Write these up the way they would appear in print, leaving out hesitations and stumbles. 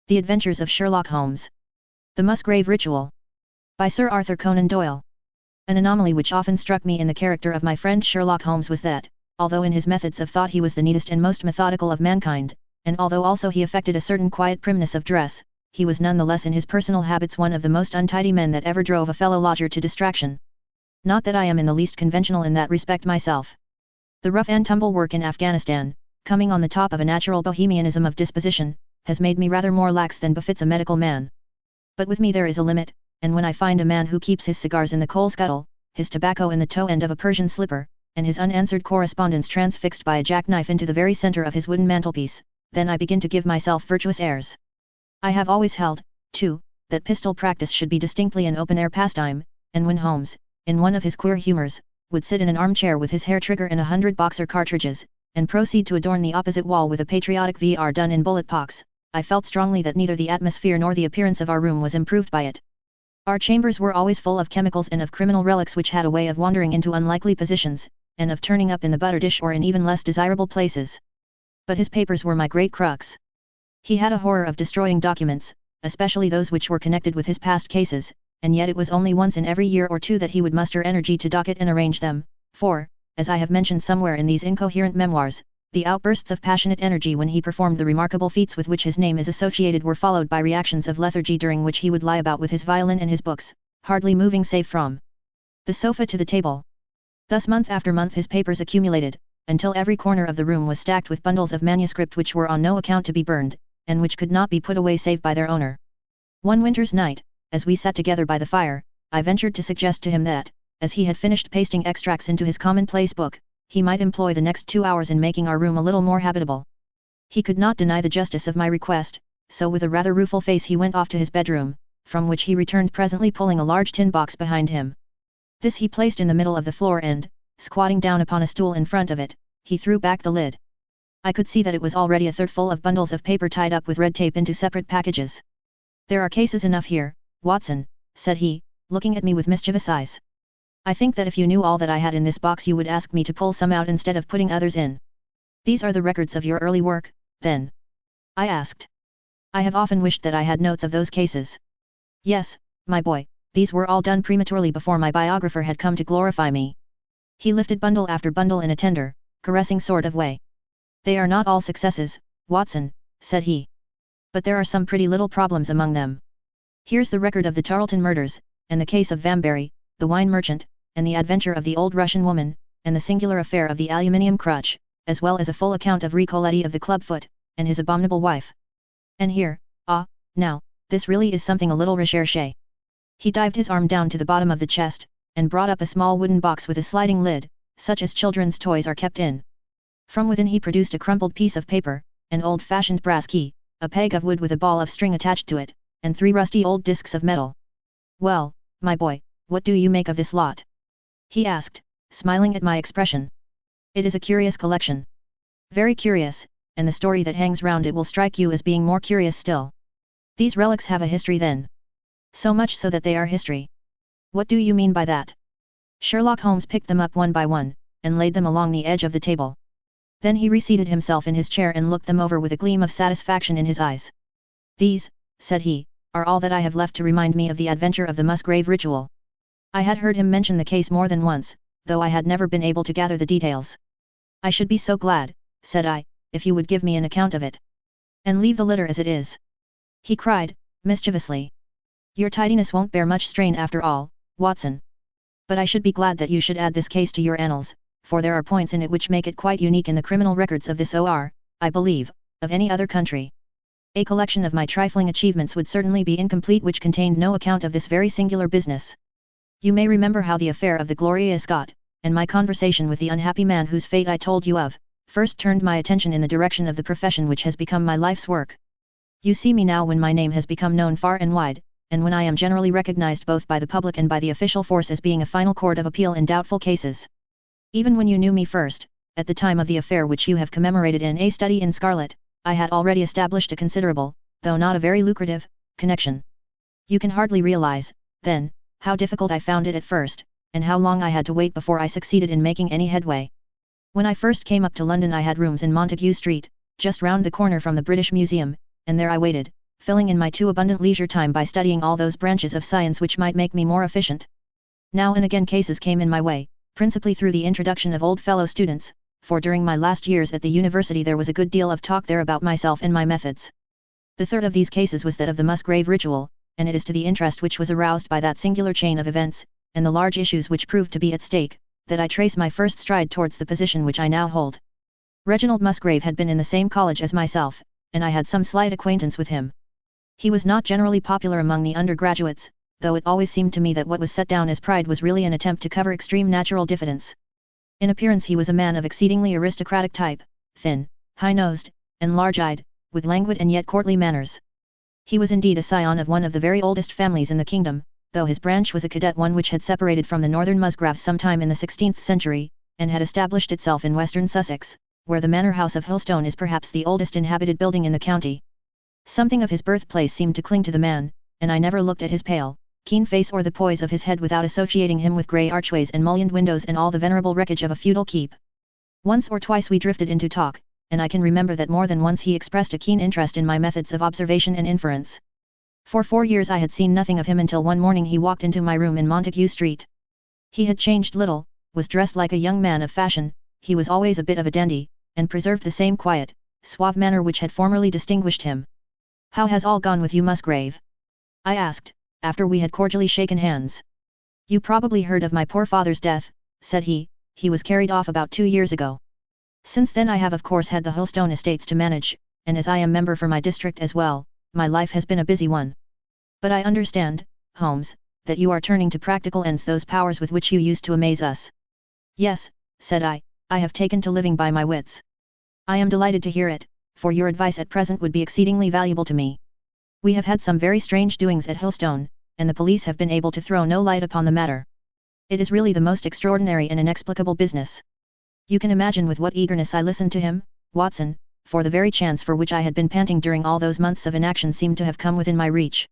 The Adventures of Sherlock Holmes. The Musgrave Ritual. By Sir Arthur Conan Doyle. An anomaly which often struck me in the character of my friend Sherlock Holmes was that, although in his methods of thought he was the neatest and most methodical of mankind, and although also he affected a certain quiet primness of dress, he was none the less in his personal habits one of the most untidy men that ever drove a fellow lodger to distraction. Not that I am in the least conventional in that respect myself. The rough and tumble work in Afghanistan, coming on the top of a natural bohemianism of disposition, has made me rather more lax than befits a medical man. But with me there is a limit, and when I find a man who keeps his cigars in the coal scuttle, his tobacco in the toe end of a Persian slipper, and his unanswered correspondence transfixed by a jackknife into the very center of his wooden mantelpiece, then I begin to give myself virtuous airs. I have always held, too, that pistol practice should be distinctly an open-air pastime, and when Holmes, in one of his queer humors, would sit in an armchair with his hair trigger in 100 boxer cartridges, and proceed to adorn the opposite wall with a patriotic VR done in bullet pox, I felt strongly that neither the atmosphere nor the appearance of our room was improved by it. Our chambers were always full of chemicals and of criminal relics which had a way of wandering into unlikely positions, and of turning up in the butter dish or in even less desirable places. But his papers were my great crux. He had a horror of destroying documents, especially those which were connected with his past cases, and yet it was only once in every year or two that he would muster energy to docket and arrange them, for, as I have mentioned somewhere in these incoherent memoirs, the outbursts of passionate energy when he performed the remarkable feats with which his name is associated were followed by reactions of lethargy during which he would lie about with his violin and his books, hardly moving save from the sofa to the table. Thus month after month his papers accumulated, until every corner of the room was stacked with bundles of manuscript which were on no account to be burned, and which could not be put away save by their owner. One winter's night, as we sat together by the fire, I ventured to suggest to him that, as he had finished pasting extracts into his commonplace book, he might employ the next 2 hours in making our room a little more habitable. He could not deny the justice of my request, so with a rather rueful face he went off to his bedroom, from which he returned presently pulling a large tin box behind him. This he placed in the middle of the floor and, squatting down upon a stool in front of it, he threw back the lid. I could see that it was already a third full of bundles of paper tied up with red tape into separate packages. "There are cases enough here, Watson," said he, looking at me with mischievous eyes. "I think that if you knew all that I had in this box you would ask me to pull some out instead of putting others in." "These are the records of your early work, then?" I asked. "I have often wished that I had notes of those cases." "Yes, my boy, these were all done prematurely before my biographer had come to glorify me." He lifted bundle after bundle in a tender, caressing sort of way. "They are not all successes, Watson," said he. "But there are some pretty little problems among them. Here's the record of the Tarleton murders, and the case of Vamberry, the wine merchant, and the adventure of the old Russian woman, and the singular affair of the aluminium crutch, as well as a full account of Ricoletti of the clubfoot, and his abominable wife. And here, now, this really is something a little recherché." He dived his arm down to the bottom of the chest, and brought up a small wooden box with a sliding lid, such as children's toys are kept in. From within he produced a crumpled piece of paper, an old-fashioned brass key, a peg of wood with a ball of string attached to it, and 3 rusty old discs of metal. "Well, my boy, what do you make of this lot?" he asked, smiling at my expression. "It is a curious collection." "Very curious, and the story that hangs round it will strike you as being more curious still." "These relics have a history then?" "So much so that they are history." "What do you mean by that?" Sherlock Holmes picked them up one by one, and laid them along the edge of the table. Then he reseated himself in his chair and looked them over with a gleam of satisfaction in his eyes. "These," said he, "are all that I have left to remind me of the adventure of the Musgrave Ritual." I had heard him mention the case more than once, though I had never been able to gather the details. "I should be so glad," said I, "if you would give me an account of it. And leave the litter as it is," he cried, mischievously. "Your tidiness won't bear much strain after all, Watson. But I should be glad that you should add this case to your annals, for there are points in it which make it quite unique in the criminal records of this or, I believe, of any other country. A collection of my trifling achievements would certainly be incomplete which contained no account of this very singular business. You may remember how the affair of the Gloria Scott, and my conversation with the unhappy man whose fate I told you of, first turned my attention in the direction of the profession which has become my life's work. You see me now when my name has become known far and wide, and when I am generally recognized both by the public and by the official force as being a final court of appeal in doubtful cases. Even when you knew me first, at the time of the affair which you have commemorated in A Study in Scarlet, I had already established a considerable, though not a very lucrative, connection. You can hardly realize, then, how difficult I found it at first, and how long I had to wait before I succeeded in making any headway. When I first came up to London I had rooms in Montague Street, just round the corner from the British Museum, and there I waited, filling in my too abundant leisure time by studying all those branches of science which might make me more efficient. Now and again cases came in my way, principally through the introduction of old fellow students, for during my last years at the university there was a good deal of talk there about myself and my methods. The third of these cases was that of the Musgrave Ritual, and it is to the interest which was aroused by that singular chain of events, and the large issues which proved to be at stake, that I trace my first stride towards the position which I now hold. Reginald Musgrave had been in the same college as myself, and I had some slight acquaintance with him. He was not generally popular among the undergraduates, though it always seemed to me that what was set down as pride was really an attempt to cover extreme natural diffidence. In appearance he was a man of exceedingly aristocratic type, thin, high-nosed, and large-eyed, with languid and yet courtly manners. He was indeed a scion of one of the very oldest families in the kingdom, though his branch was a cadet one which had separated from the northern Musgraves sometime in the 16th century, and had established itself in western Sussex, where the manor house of Hillstone is perhaps the oldest inhabited building in the county. Something of his birthplace seemed to cling to the man, and I never looked at his pale, keen face or the poise of his head without associating him with grey archways and mullioned windows and all the venerable wreckage of a feudal keep. Once or twice we drifted into talk, and I can remember that more than once he expressed a keen interest in my methods of observation and inference. For 4 years I had seen nothing of him until one morning he walked into my room in Montague Street. He had changed little, was dressed like a young man of fashion, he was always a bit of a dandy, and preserved the same quiet, suave manner which had formerly distinguished him. "How has all gone with you, Musgrave?" I asked, after we had cordially shaken hands. "You probably heard of my poor father's death," said he was carried off about 2 years ago. Since then I have of course had the Hillstone estates to manage, and as I am member for my district as well, my life has been a busy one. But I understand, Holmes, that you are turning to practical ends those powers with which you used to amaze us." "Yes," said I have taken to living by my wits." "I am delighted to hear it, for your advice at present would be exceedingly valuable to me. We have had some very strange doings at Hillstone, and the police have been able to throw no light upon the matter. It is really the most extraordinary and inexplicable business. You can imagine with what eagerness I listened to him, Watson, for the very chance for which I had been panting during all those months of inaction seemed to have come within my reach.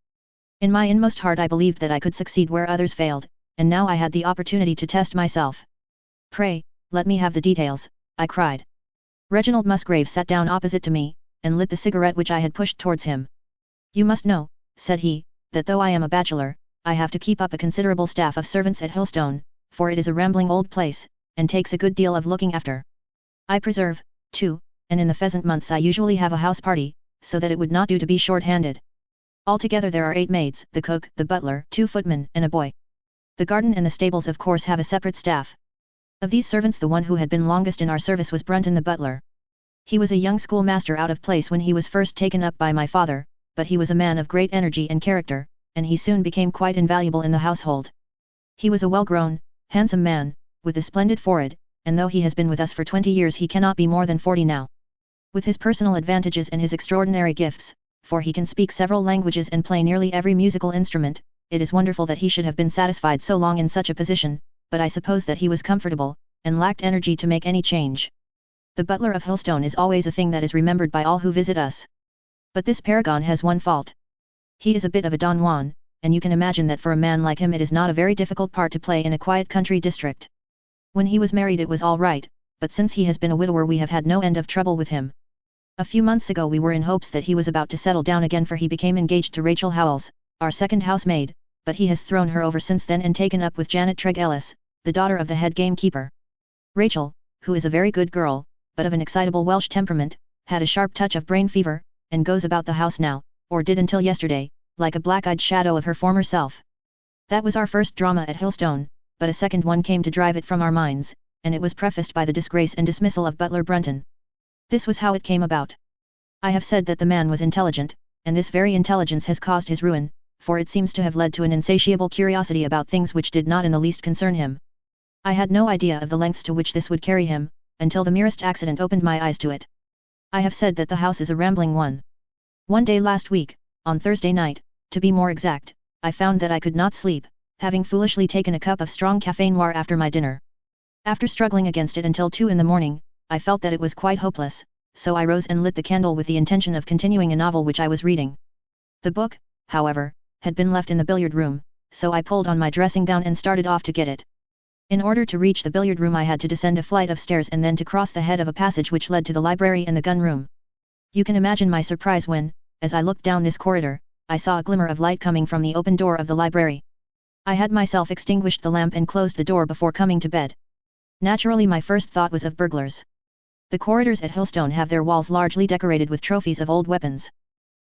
In my inmost heart I believed that I could succeed where others failed, and now I had the opportunity to test myself." "Pray, let me have the details," I cried. Reginald Musgrave sat down opposite to me, and lit the cigarette which I had pushed towards him. "You must know," said he, "that though I am a bachelor, I have to keep up a considerable staff of servants at Hillstone, for it is a rambling old place, and takes a good deal of looking after. I preserve, too, and in the pheasant months I usually have a house party, so that it would not do to be short-handed. Altogether there are 8 maids, the cook, the butler, 2 footmen, and a boy. The garden and the stables of course have a separate staff. Of these servants the one who had been longest in our service was Brunton the butler. He was a young schoolmaster out of place when he was first taken up by my father, but he was a man of great energy and character, and he soon became quite invaluable in the household. He was a well-grown, handsome man, with a splendid forehead, and though he has been with us for 20 years he cannot be more than 40 now. With his personal advantages and his extraordinary gifts, for he can speak several languages and play nearly every musical instrument, it is wonderful that he should have been satisfied so long in such a position, but I suppose that he was comfortable, and lacked energy to make any change. The butler of Hillstone is always a thing that is remembered by all who visit us. But this paragon has one fault. He is a bit of a Don Juan, and you can imagine that for a man like him it is not a very difficult part to play in a quiet country district. When he was married it was all right, but since he has been a widower we have had no end of trouble with him. A few months ago we were in hopes that he was about to settle down again for he became engaged to Rachel Howells, our second housemaid, but he has thrown her over since then and taken up with Janet Trigg Ellis, the daughter of the head gamekeeper. Rachel, who is a very good girl, but of an excitable Welsh temperament, had a sharp touch of brain fever, and goes about the house now, or did until yesterday, like a black-eyed shadow of her former self. That was our first drama at Hillstone, but a second one came to drive it from our minds, and it was prefaced by the disgrace and dismissal of butler Brunton. This was how it came about. I have said that the man was intelligent, and this very intelligence has caused his ruin, for it seems to have led to an insatiable curiosity about things which did not in the least concern him. I had no idea of the lengths to which this would carry him, until the merest accident opened my eyes to it. I have said that the house is a rambling one. One day last week, on Thursday night, to be more exact, I found that I could not sleep, having foolishly taken a cup of strong café noir after my dinner. After struggling against it until 2 in the morning, I felt that it was quite hopeless, so I rose and lit the candle with the intention of continuing a novel which I was reading. The book, however, had been left in the billiard room, so I pulled on my dressing gown and started off to get it. In order to reach the billiard room I had to descend a flight of stairs and then to cross the head of a passage which led to the library and the gun room. You can imagine my surprise when, as I looked down this corridor, I saw a glimmer of light coming from the open door of the library. I had myself extinguished the lamp and closed the door before coming to bed. Naturally my first thought was of burglars. The corridors at Hillstone have their walls largely decorated with trophies of old weapons.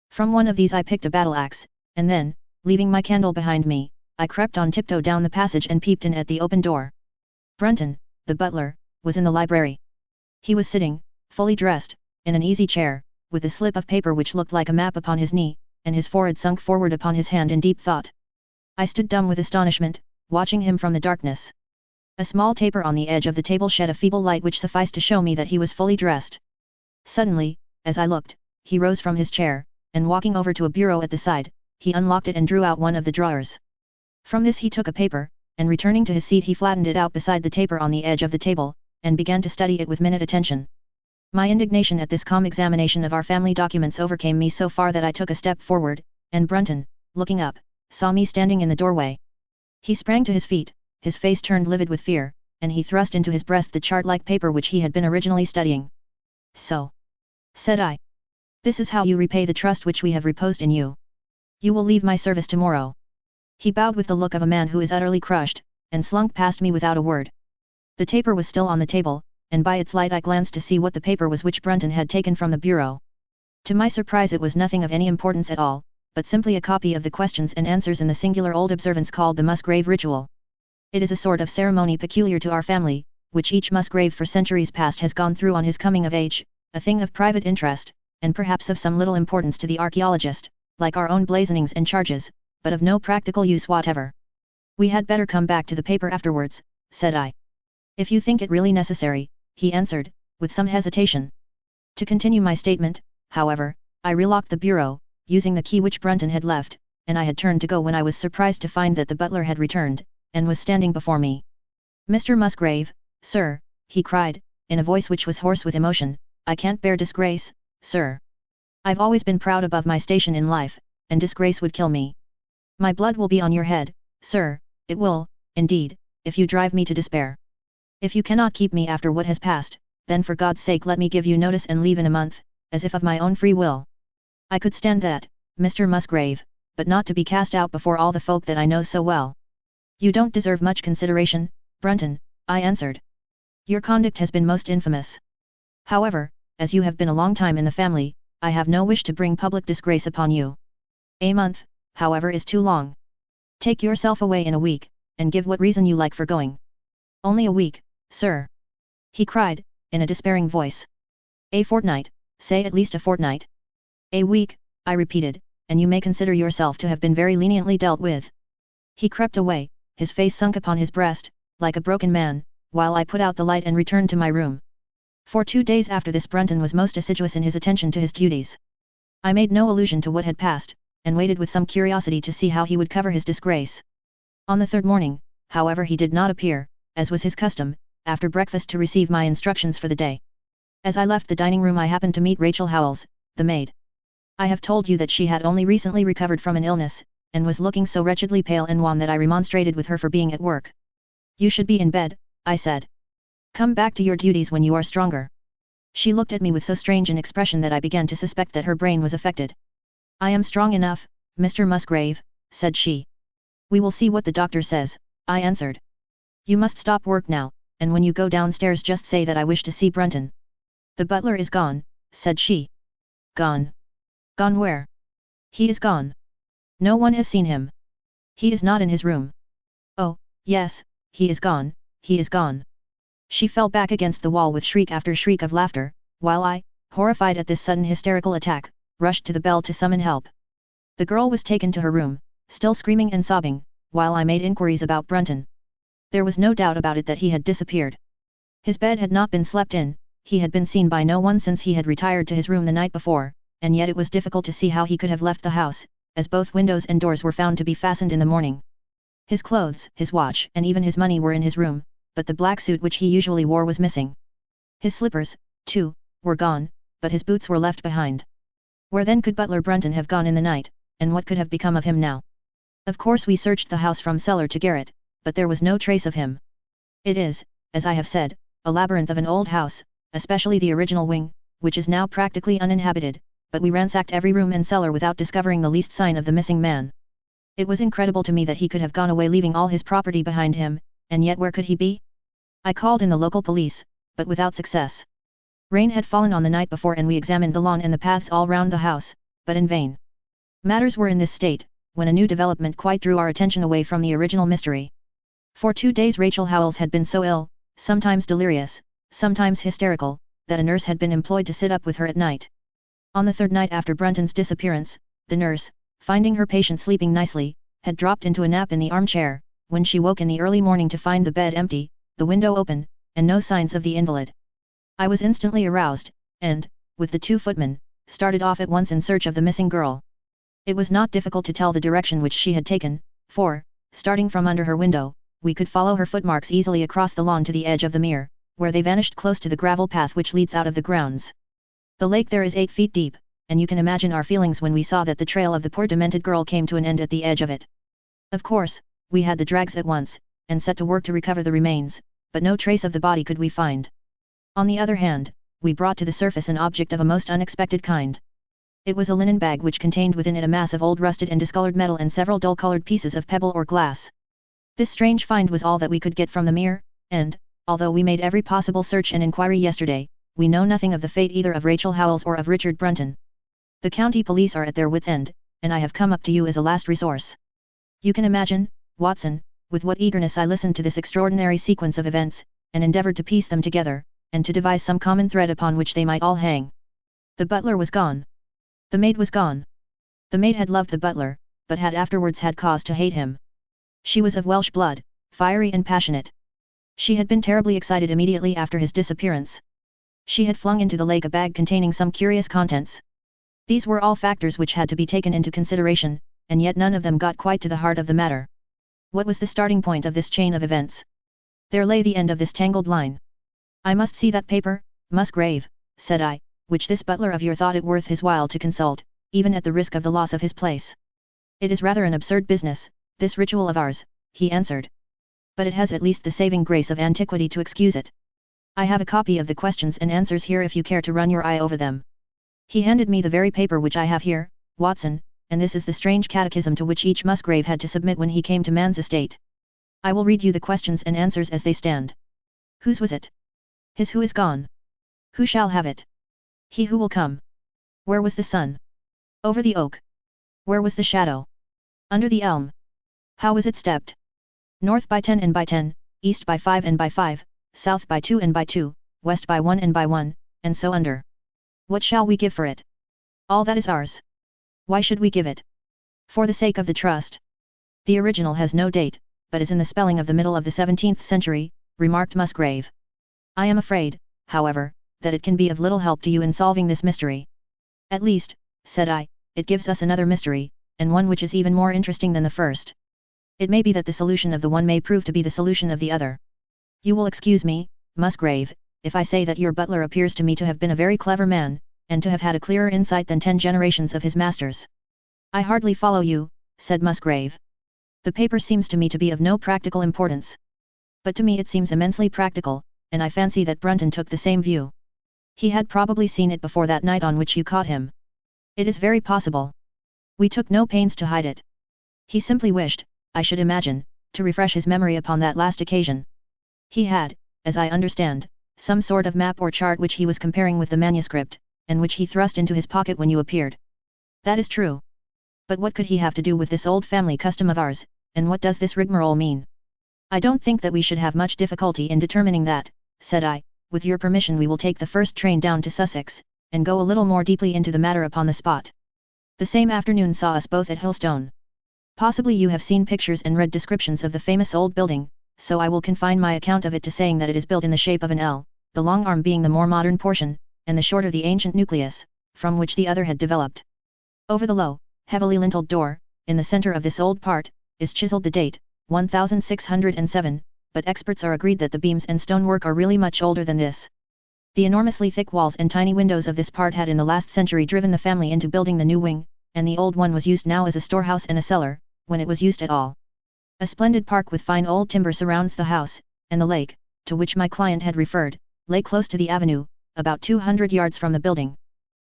From one of these I picked a battle axe, and then, leaving my candle behind me, I crept on tiptoe down the passage and peeped in at the open door. Brunton, the butler, was in the library. He was sitting, fully dressed, in an easy chair, with a slip of paper which looked like a map upon his knee, and his forehead sunk forward upon his hand in deep thought. I stood dumb with astonishment, watching him from the darkness. A small taper on the edge of the table shed a feeble light which sufficed to show me that he was fully dressed. Suddenly, as I looked, he rose from his chair, and walking over to a bureau at the side, he unlocked it and drew out one of the drawers. From this he took a paper, and returning to his seat he flattened it out beside the taper on the edge of the table, and began to study it with minute attention. My indignation at this calm examination of our family documents overcame me so far that I took a step forward, and Brunton, looking up, saw me standing in the doorway. He sprang to his feet, his face turned livid with fear, and he thrust into his breast the chart-like paper which he had been originally studying. "So," said I, "this is how you repay the trust which we have reposed in you. You will leave my service tomorrow." He bowed with the look of a man who is utterly crushed, and slunk past me without a word. The taper was still on the table, and by its light I glanced to see what the paper was which Brunton had taken from the bureau. To my surprise it was nothing of any importance at all, but simply a copy of the questions and answers in the singular old observance called the Musgrave Ritual. It is a sort of ceremony peculiar to our family, which each Musgrave for centuries past has gone through on his coming of age, a thing of private interest, and perhaps of some little importance to the archaeologist, like our own blazonings and charges, but of no practical use whatever. "We had better come back to the paper afterwards," said I. "If you think it really necessary," he answered, with some hesitation. To continue my statement, however, I relocked the bureau, using the key which Brunton had left, and I had turned to go when I was surprised to find that the butler had returned, and was standing before me. "Mr. Musgrave, sir," he cried, in a voice which was hoarse with emotion, "I can't bear disgrace, sir. I've always been proud above my station in life, and disgrace would kill me. My blood will be on your head, sir, it will, indeed, if you drive me to despair. If you cannot keep me after what has passed, then for God's sake let me give you notice and leave in a month, as if of my own free will. I could stand that, Mr. Musgrave, but not to be cast out before all the folk that I know so well." "You don't deserve much consideration, Brunton," I answered. "Your conduct has been most infamous. However, as you have been a long time in the family, I have no wish to bring public disgrace upon you. A month, however, is too long. Take yourself away in a week, and give what reason you like for going." "Only a week, sir," he cried, in a despairing voice. "A fortnight, say at least a fortnight." "A week," I repeated, "and you may consider yourself to have been very leniently dealt with." He crept away, his face sunk upon his breast, like a broken man, while I put out the light and returned to my room. For 2 days after this Brunton was most assiduous in his attention to his duties. I made no allusion to what had passed, and waited with some curiosity to see how he would cover his disgrace. On the third morning, however, he did not appear, as was his custom, after breakfast to receive my instructions for the day. As I left the dining room I happened to meet Rachel Howells, the maid. I have told you that she had only recently recovered from an illness, and was looking so wretchedly pale and wan that I remonstrated with her for being at work. "You should be in bed," I said. "Come back to your duties when you are stronger." She looked at me with so strange an expression that I began to suspect that her brain was affected. "I am strong enough, Mr. Musgrave," said she. "We will see what the doctor says," I answered. "You must stop work now, and when you go downstairs just say that I wish to see Brunton." "The butler is gone," said she. "Gone? Gone where?" "He is gone. No one has seen him. He is not in his room." "Oh, yes, he is gone, he is gone." She fell back against the wall with shriek after shriek of laughter, while I, horrified at this sudden hysterical attack, rushed to the bell to summon help. The girl was taken to her room, still screaming and sobbing, while I made inquiries about Brunton. There was no doubt about it that he had disappeared. His bed had not been slept in, he had been seen by no one since he had retired to his room the night before, and yet it was difficult to see how he could have left the house, as both windows and doors were found to be fastened in the morning. His clothes, his watch and even his money were in his room, but the black suit which he usually wore was missing. His slippers, too, were gone, but his boots were left behind. Where then could butler Brunton have gone in the night, and what could have become of him now? Of course we searched the house from cellar to garret, but there was no trace of him. It is, as I have said, a labyrinth of an old house, especially the original wing, which is now practically uninhabited, but we ransacked every room and cellar without discovering the least sign of the missing man. It was incredible to me that he could have gone away leaving all his property behind him, and yet where could he be? I called in the local police, but without success. Rain had fallen on the night before and we examined the lawn and the paths all round the house, but in vain. Matters were in this state, when a new development quite drew our attention away from the original mystery. For 2 days Rachel Howells had been so ill, sometimes delirious, sometimes hysterical, that a nurse had been employed to sit up with her at night. On the third night after Brunton's disappearance, the nurse, finding her patient sleeping nicely, had dropped into a nap in the armchair, when she woke in the early morning to find the bed empty, the window open, and no signs of the invalid. I was instantly aroused, and, with the 2 footmen, started off at once in search of the missing girl. It was not difficult to tell the direction which she had taken, for, starting from under her window, we could follow her footmarks easily across the lawn to the edge of the mere, where they vanished close to the gravel path which leads out of the grounds. The lake there is 8 feet deep, and you can imagine our feelings when we saw that the trail of the poor demented girl came to an end at the edge of it. Of course, we had the drags at once, and set to work to recover the remains, but no trace of the body could we find. On the other hand, we brought to the surface an object of a most unexpected kind. It was a linen bag which contained within it a mass of old rusted and discolored metal and several dull-colored pieces of pebble or glass. This strange find was all that we could get from the mere, and, although we made every possible search and inquiry yesterday, we know nothing of the fate either of Rachel Howells or of Richard Brunton. The county police are at their wits' end, and I have come up to you as a last resource. You can imagine, Watson, with what eagerness I listened to this extraordinary sequence of events, and endeavoured to piece them together, and to devise some common thread upon which they might all hang. The butler was gone. The maid was gone. The maid had loved the butler, but had afterwards had cause to hate him. She was of Welsh blood, fiery and passionate. She had been terribly excited immediately after his disappearance. She had flung into the lake a bag containing some curious contents. These were all factors which had to be taken into consideration, and yet none of them got quite to the heart of the matter. What was the starting point of this chain of events? There lay the end of this tangled line. I must see that paper, Musgrave, said I, which this butler of your thought it worth his while to consult, even at the risk of the loss of his place. It is rather an absurd business, this ritual of ours, he answered. But it has at least the saving grace of antiquity to excuse it. I have a copy of the questions and answers here if you care to run your eye over them. He handed me the very paper which I have here, Watson, and this is the strange catechism to which each Musgrave had to submit when he came to man's estate. I will read you the questions and answers as they stand. Whose was it? His who is gone. Who shall have it? He who will come. Where was the sun? Over the oak. Where was the shadow? Under the elm. How was it stepped? North by 10 and by 10, east by 5 and by 5, south by 2 and by 2, west by 1 and by 1, and so under. What shall we give for it? All that is ours. Why should we give it? For the sake of the trust. The original has no date, but is in the spelling of the middle of the 17th century, remarked Musgrave. I am afraid, however, that it can be of little help to you in solving this mystery. At least, said I, it gives us another mystery, and one which is even more interesting than the first. It may be that the solution of the one may prove to be the solution of the other. You will excuse me, Musgrave, if I say that your butler appears to me to have been a very clever man, and to have had a clearer insight than 10 generations of his masters. I hardly follow you, said Musgrave. The paper seems to me to be of no practical importance. But to me it seems immensely practical, and I fancy that Brunton took the same view. He had probably seen it before that night on which you caught him. It is very possible. We took no pains to hide it. He simply wished, I should imagine, to refresh his memory upon that last occasion. He had, as I understand, some sort of map or chart which he was comparing with the manuscript, and which he thrust into his pocket when you appeared. That is true. But what could he have to do with this old family custom of ours, and what does this rigmarole mean? I don't think that we should have much difficulty in determining that, said I. With your permission we will take the first train down to Sussex, and go a little more deeply into the matter upon the spot. The same afternoon saw us both at Hillstone. Possibly you have seen pictures and read descriptions of the famous old building, so I will confine my account of it to saying that it is built in the shape of an L, the long arm being the more modern portion, and the shorter the ancient nucleus, from which the other had developed. Over the low, heavily linteled door, in the center of this old part, is chiseled the date, 1607, but experts are agreed that the beams and stonework are really much older than this. The enormously thick walls and tiny windows of this part had in the last century driven the family into building the new wing, and the old one was used now as a storehouse and a cellar, when it was used at all. A splendid park with fine old timber surrounds the house, and the lake, to which my client had referred, lay close to the avenue, about 200 yards from the building.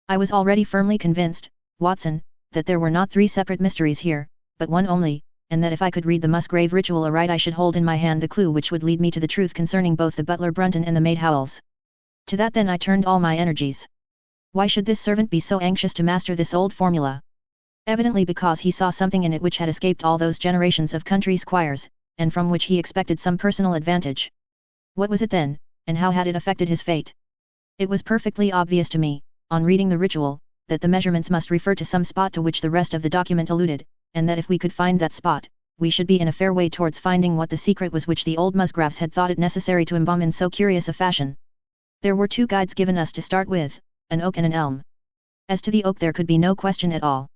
I was already firmly convinced, Watson, that there were not three separate mysteries here, but one only, and that if I could read the Musgrave Ritual aright I should hold in my hand the clue which would lead me to the truth concerning both the butler Brunton and the maid Howells. To that then I turned all my energies. Why should this servant be so anxious to master this old formula? Evidently because he saw something in it which had escaped all those generations of country squires, and from which he expected some personal advantage. What was it then, and how had it affected his fate? It was perfectly obvious to me, on reading the ritual, that the measurements must refer to some spot to which the rest of the document alluded, and that if we could find that spot, we should be in a fair way towards finding what the secret was which the old Musgraves had thought it necessary to embalm in so curious a fashion. There were two guides given us to start with, an oak and an elm. As to the oak there could be no question at all.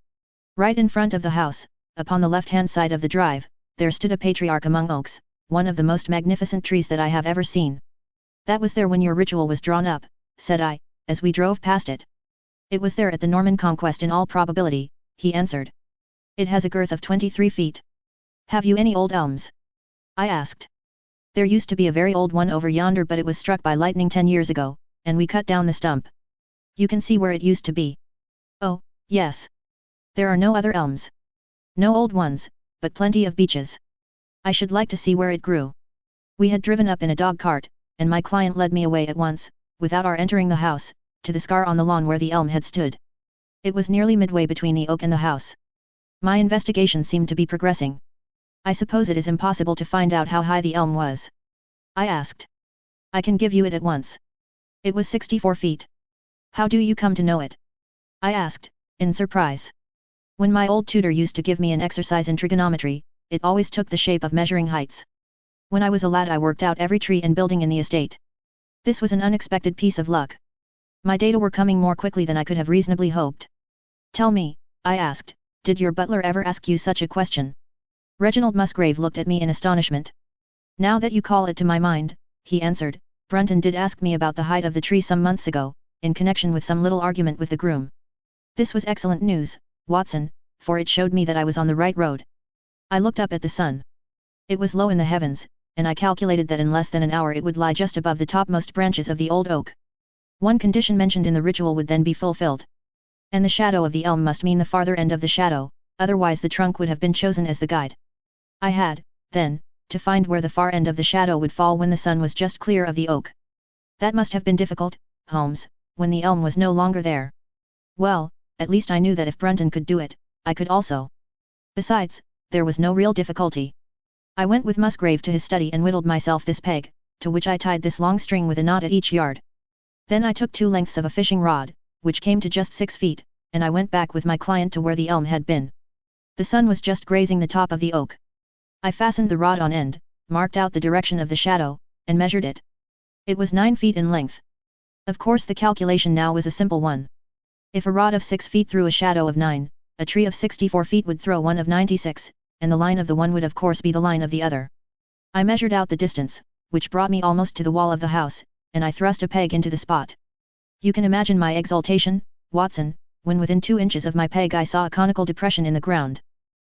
Right in front of the house, upon the left-hand side of the drive, there stood a patriarch among oaks, one of the most magnificent trees that I have ever seen. That was there when your ritual was drawn up, said I, as we drove past it. It was there at the Norman Conquest in all probability, he answered. It has a girth of 23 feet. Have you any old elms? I asked. There used to be a very old one over yonder but it was struck by lightning 10 years ago, and we cut down the stump. You can see where it used to be. Oh, yes. There are no other elms. No old ones, but plenty of beeches. I should like to see where it grew. We had driven up in a dog cart, and my client led me away at once, without our entering the house, to the scar on the lawn where the elm had stood. It was nearly midway between the oak and the house. My investigation seemed to be progressing. I suppose it is impossible to find out how high the elm was? I asked. I can give you it at once. It was 64 feet. How do you come to know it? I asked, in surprise. When my old tutor used to give me an exercise in trigonometry, it always took the shape of measuring heights. When I was a lad I worked out every tree and building in the estate. This was an unexpected piece of luck. My data were coming more quickly than I could have reasonably hoped. Tell me, I asked, did your butler ever ask you such a question? Reginald Musgrave looked at me in astonishment. Now that you call it to my mind, he answered, Brunton did ask me about the height of the tree some months ago, in connection with some little argument with the groom. This was excellent news, Watson, for it showed me that I was on the right road. I looked up at the sun. It was low in the heavens, and I calculated that in less than an hour it would lie just above the topmost branches of the old oak. One condition mentioned in the ritual would then be fulfilled. And the shadow of the elm must mean the farther end of the shadow, otherwise the trunk would have been chosen as the guide. I had, then, to find where the far end of the shadow would fall when the sun was just clear of the oak. That must have been difficult, Holmes, when the elm was no longer there. Well, at least I knew that if Brunton could do it, I could also. Besides, there was no real difficulty. I went with Musgrave to his study and whittled myself this peg, to which I tied this long string with a knot at each yard. Then I took 2 lengths of a fishing rod, which came to just 6 feet, and I went back with my client to where the elm had been. The sun was just grazing the top of the oak. I fastened the rod on end, marked out the direction of the shadow, and measured it. It was 9 feet in length. Of course the calculation now was a simple one. If a rod of 6 feet threw a shadow of 9, a tree of 64 feet would throw one of 96, and the line of the one would of course be the line of the other. I measured out the distance, which brought me almost to the wall of the house, and I thrust a peg into the spot. You can imagine my exultation, Watson, when within 2 inches of my peg I saw a conical depression in the ground.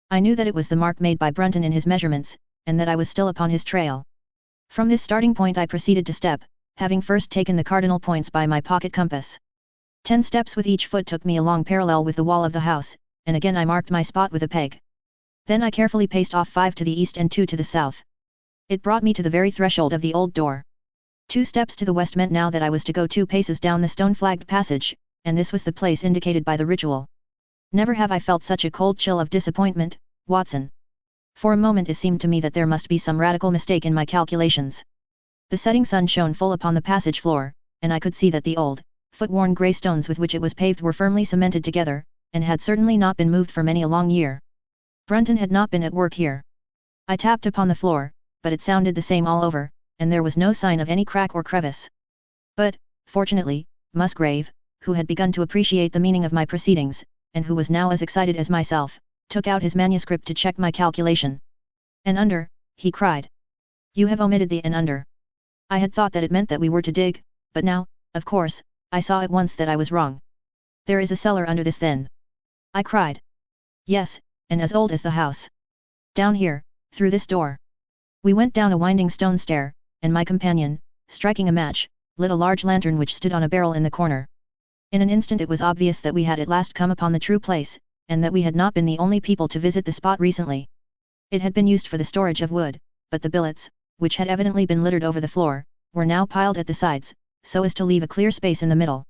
I knew that it was the mark made by Brunton in his measurements, and that I was still upon his trail. From this starting point I proceeded to step, having first taken the cardinal points by my pocket compass. 10 steps with each foot took me along parallel with the wall of the house, and again I marked my spot with a peg. Then I carefully paced off 5 to the east and 2 to the south. It brought me to the very threshold of the old door. 2 steps to the west meant now that I was to go 2 paces down the stone-flagged passage, and this was the place indicated by the ritual. Never have I felt such a cold chill of disappointment, Watson. For a moment it seemed to me that there must be some radical mistake in my calculations. The setting sun shone full upon the passage floor, and I could see that the old, foot-worn grey stones with which it was paved were firmly cemented together, and had certainly not been moved for many a long year. Brunton had not been at work here. I tapped upon the floor, but it sounded the same all over, and there was no sign of any crack or crevice. But, fortunately, Musgrave, who had begun to appreciate the meaning of my proceedings, and who was now as excited as myself, took out his manuscript to check my calculation. "And under," he cried. "You have omitted the and under." I had thought that it meant that we were to dig, but now, of course, I saw at once that I was wrong. "There is a cellar under this then?" I cried. "Yes, and as old as the house. Down here, through this door." We went down a winding stone stair, and my companion, striking a match, lit a large lantern which stood on a barrel in the corner. In an instant it was obvious that we had at last come upon the true place, and that we had not been the only people to visit the spot recently. It had been used for the storage of wood, but the billets, which had evidently been littered over the floor, were now piled at the sides, so as to leave a clear space in the middle.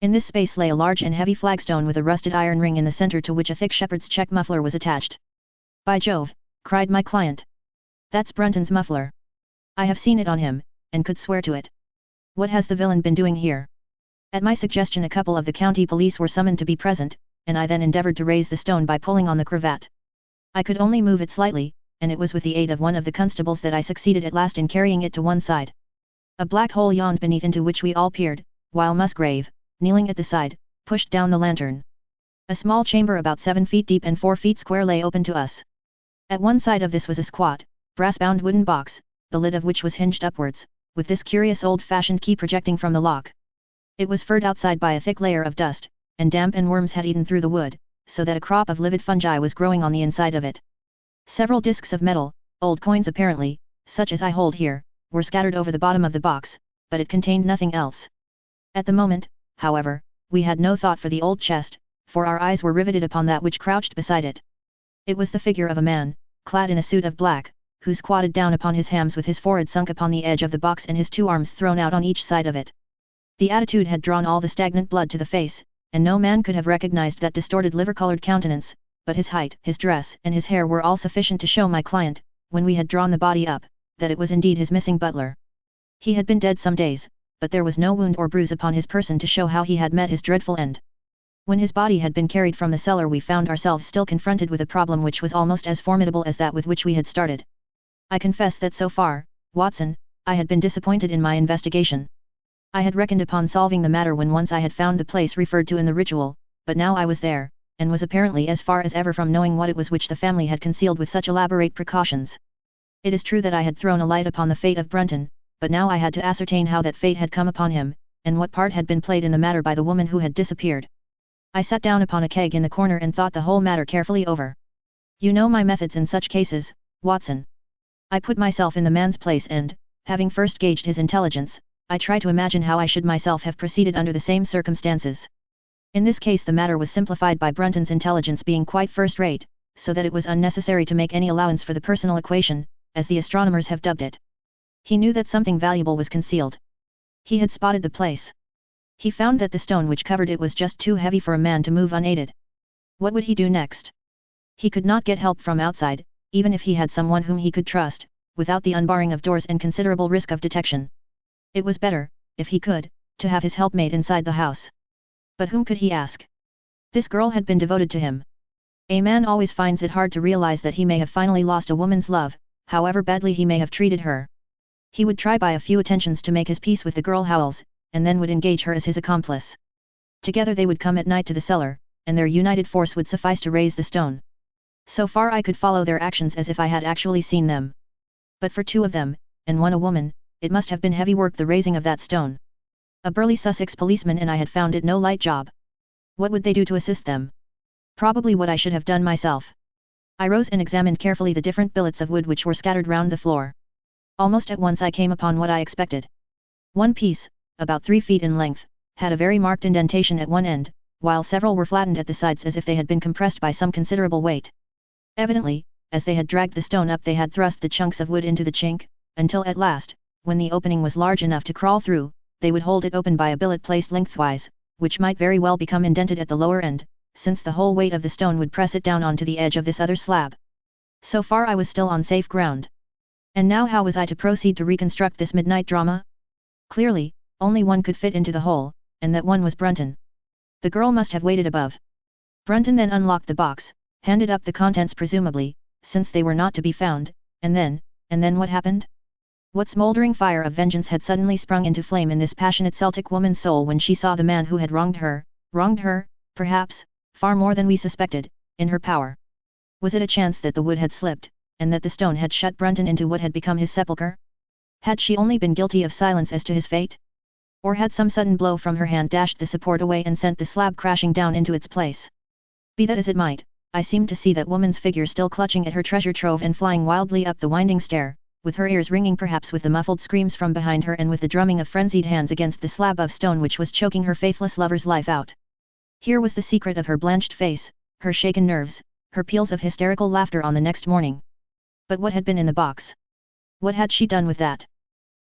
In this space lay a large and heavy flagstone with a rusted iron ring in the center to which a thick shepherd's check muffler was attached. "By Jove!" cried my client. "That's Brunton's muffler. I have seen it on him, and could swear to it. What has the villain been doing here?" At my suggestion a couple of the county police were summoned to be present, and I then endeavoured to raise the stone by pulling on the cravat. I could only move it slightly, and it was with the aid of one of the constables that I succeeded at last in carrying it to one side. A black hole yawned beneath into which we all peered, while Musgrave, kneeling at the side, pushed down the lantern. A small chamber about 7 feet deep and 4 feet square lay open to us. At one side of this was a squat, brass-bound wooden box, the lid of which was hinged upwards, with this curious old-fashioned key projecting from the lock. It was furred outside by a thick layer of dust, and damp and worms had eaten through the wood, so that a crop of livid fungi was growing on the inside of it. Several discs of metal, old coins apparently, such as I hold here, were scattered over the bottom of the box, but it contained nothing else. At the moment, however, we had no thought for the old chest, for our eyes were riveted upon that which crouched beside it. It was the figure of a man, clad in a suit of black, who squatted down upon his hams with his forehead sunk upon the edge of the box and his 2 arms thrown out on each side of it. The attitude had drawn all the stagnant blood to the face, and no man could have recognized that distorted liver-colored countenance, but his height, his dress, and his hair were all sufficient to show my client, when we had drawn the body up, that it was indeed his missing butler. He had been dead some days, but there was no wound or bruise upon his person to show how he had met his dreadful end. When his body had been carried from the cellar we found ourselves still confronted with a problem which was almost as formidable as that with which we had started. I confess that so far, Watson, I had been disappointed in my investigation. I had reckoned upon solving the matter when once I had found the place referred to in the ritual, but now I was there, and was apparently as far as ever from knowing what it was which the family had concealed with such elaborate precautions. It is true that I had thrown a light upon the fate of Brunton, but now I had to ascertain how that fate had come upon him, and what part had been played in the matter by the woman who had disappeared. I sat down upon a keg in the corner and thought the whole matter carefully over. You know my methods in such cases, Watson. I put myself in the man's place and, having first gauged his intelligence, I try to imagine how I should myself have proceeded under the same circumstances. In this case the matter was simplified by Brunton's intelligence being quite first-rate, so that it was unnecessary to make any allowance for the personal equation, as the astronomers have dubbed it. He knew that something valuable was concealed. He had spotted the place. He found that the stone which covered it was just too heavy for a man to move unaided. What would he do next? He could not get help from outside, even if he had someone whom he could trust, without the unbarring of doors and considerable risk of detection. It was better, if he could, to have his helpmate inside the house. But whom could he ask? This girl had been devoted to him. A man always finds it hard to realize that he may have finally lost a woman's love, however badly he may have treated her. He would try by a few attentions to make his peace with the girl Howells, and then would engage her as his accomplice. Together they would come at night to the cellar, and their united force would suffice to raise the stone. So far I could follow their actions as if I had actually seen them. But for 2 of them, and 1 a woman, it must have been heavy work the raising of that stone. A burly Sussex policeman and I had found it no light job. What would they do to assist them? Probably what I should have done myself. I rose and examined carefully the different billets of wood which were scattered round the floor. Almost at once I came upon what I expected. One piece, about 3 feet in length, had a very marked indentation at one end, while several were flattened at the sides as if they had been compressed by some considerable weight. Evidently, as they had dragged the stone up they had thrust the chunks of wood into the chink, until at last, when the opening was large enough to crawl through, they would hold it open by a billet placed lengthwise, which might very well become indented at the lower end, since the whole weight of the stone would press it down onto the edge of this other slab. So far I was still on safe ground. And now how was I to proceed to reconstruct this midnight drama? Clearly, only one could fit into the hole, and that one was Brunton. The girl must have waited above. Brunton then unlocked the box, handed up the contents presumably, since they were not to be found, and then what happened? What smouldering fire of vengeance had suddenly sprung into flame in this passionate Celtic woman's soul when she saw the man who had wronged her, perhaps, far more than we suspected, in her power? Was it a chance that the wood had slipped, and that the stone had shut Brunton into what had become his sepulchre? Had she only been guilty of silence as to his fate? Or had some sudden blow from her hand dashed the support away and sent the slab crashing down into its place? Be that as it might, I seemed to see that woman's figure still clutching at her treasure trove and flying wildly up the winding stair, with her ears ringing perhaps with the muffled screams from behind her and with the drumming of frenzied hands against the slab of stone which was choking her faithless lover's life out. Here was the secret of her blanched face, her shaken nerves, her peals of hysterical laughter on the next morning. But what had been in the box? What had she done with that?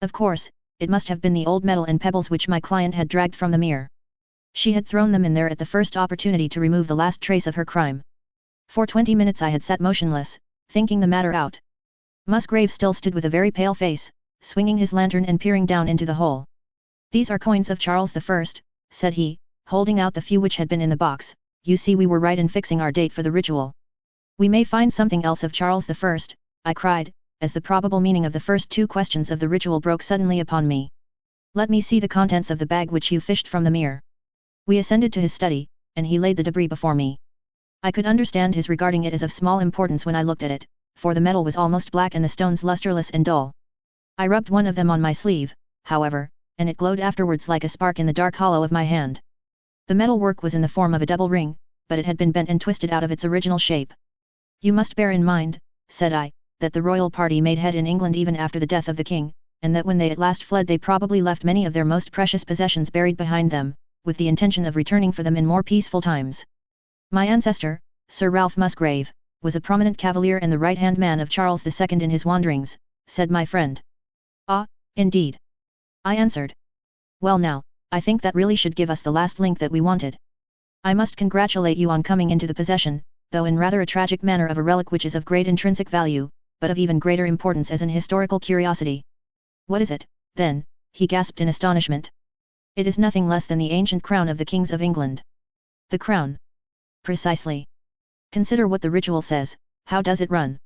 Of course, it must have been the old metal and pebbles which my client had dragged from the mere. She had thrown them in there at the first opportunity to remove the last trace of her crime. For 20 minutes I had sat motionless, thinking the matter out. Musgrave still stood with a very pale face, swinging his lantern and peering down into the hole. "These are coins of Charles I, said he, holding out the few which had been in the box. "You see we were right in fixing our date for the ritual." "We may find something else of Charles I, I cried, as the probable meaning of the first two questions of the ritual broke suddenly upon me. "Let me see the contents of the bag which you fished from the mere." We ascended to his study, and he laid the debris before me. I could understand his regarding it as of small importance when I looked at it, for the metal was almost black and the stones lustreless and dull. I rubbed one of them on my sleeve, however, and it glowed afterwards like a spark in the dark hollow of my hand. The metal work was in the form of a double ring, but it had been bent and twisted out of its original shape. "You must bear in mind," said I, "that the royal party made head in England even after the death of the king, and that when they at last fled they probably left many of their most precious possessions buried behind them, with the intention of returning for them in more peaceful times. My ancestor, Sir Ralph Musgrave, was a prominent cavalier and the right-hand man of Charles II in his wanderings," said my friend. "Ah, indeed," I answered. "Well now, I think that really should give us the last link that we wanted. I must congratulate you on coming into the possession, though in rather a tragic manner, of a relic which is of great intrinsic value, but of even greater importance as an historical curiosity." "What is it, then?" he gasped in astonishment. "It is nothing less than the ancient crown of the kings of England." "The crown?" "Precisely. Consider what the ritual says. How does it run?"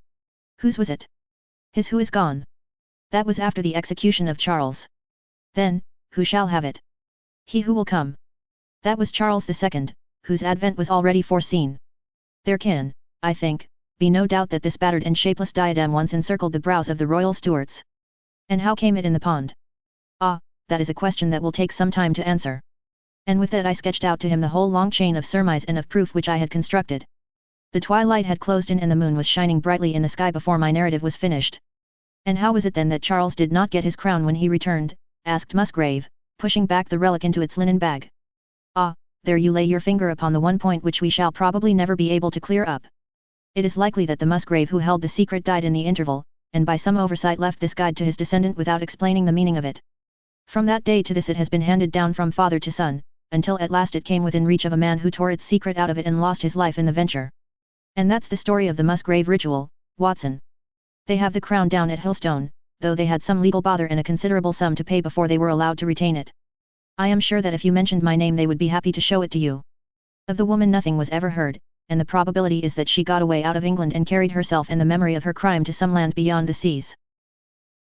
"Whose was it?" "His who is gone." "That was after the execution of Charles." "Then, who shall have it?" "He who will come." "That was Charles II, whose advent was already foreseen." "There can, I think, be no doubt that this battered and shapeless diadem once encircled the brows of the royal Stuarts." "And how came it in the pond?" "Ah, that is a question that will take some time to answer." And with that I sketched out to him the whole long chain of surmise and of proof which I had constructed. The twilight had closed in and the moon was shining brightly in the sky before my narrative was finished. "And how was it then that Charles did not get his crown when he returned?" asked Musgrave, pushing back the relic into its linen bag. "Ah, there you lay your finger upon the one point which we shall probably never be able to clear up. It is likely that the Musgrave who held the secret died in the interval, and by some oversight left this guide to his descendant without explaining the meaning of it. From that day to this it has been handed down from father to son, until at last it came within reach of a man who tore its secret out of it and lost his life in the venture. And that's the story of the Musgrave Ritual, Watson. They have the crown down at Hillstone, though they had some legal bother and a considerable sum to pay before they were allowed to retain it. I am sure that if you mentioned my name they would be happy to show it to you. Of the woman nothing was ever heard, and the probability is that she got away out of England and carried herself and the memory of her crime to some land beyond the seas.